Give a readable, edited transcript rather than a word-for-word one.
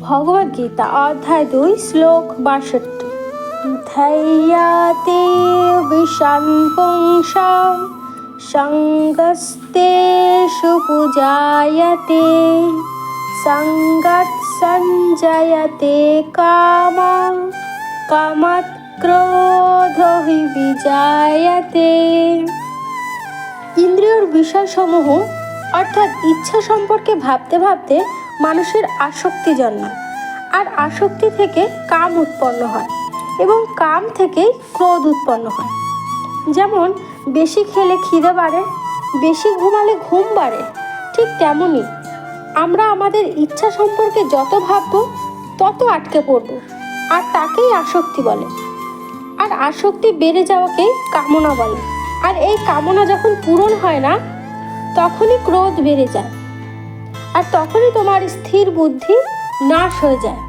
ভগবদ্গীতা অধ্যায় ২ শ্লোক ৬২। ধৈর্যতে বিষান পুংসাম সঙ্গস্তেষু পূজায়তে সঙ্গাৎ সঞ্জয়তে কামং কামাৎ ক্রোধোহি বিজায়তে। ইন্দ্রিয়র বিষয়সমূহ অর্থাৎ ইচ্ছা সম্পর্কে ভাবতে ভাবতে মানুষের আসক্তি জন্মায়, আর আসক্তি থেকে কাম উৎপন্ন হয় এবং কাম থেকেই ক্রোধ উৎপন্ন হয়। যেমন বেশি খেলে খিদে বাড়ে, বেশি ঘুমালে ঘুম বাড়ে, ঠিক তেমনই আমরা আমাদের ইচ্ছা সম্পর্কে যত ভাববো তত আটকে পড়ব, আর তাকেই আসক্তি বলে। আর আসক্তি বেড়ে যাওয়াকেই কামনা বলে। আর এই কামনা যখন পূরণ হয় না, তখনই ক্রোধ বেড়ে যায়, আর তখনই তোমার স্থির বুদ্ধি নাশ হয়ে যায়।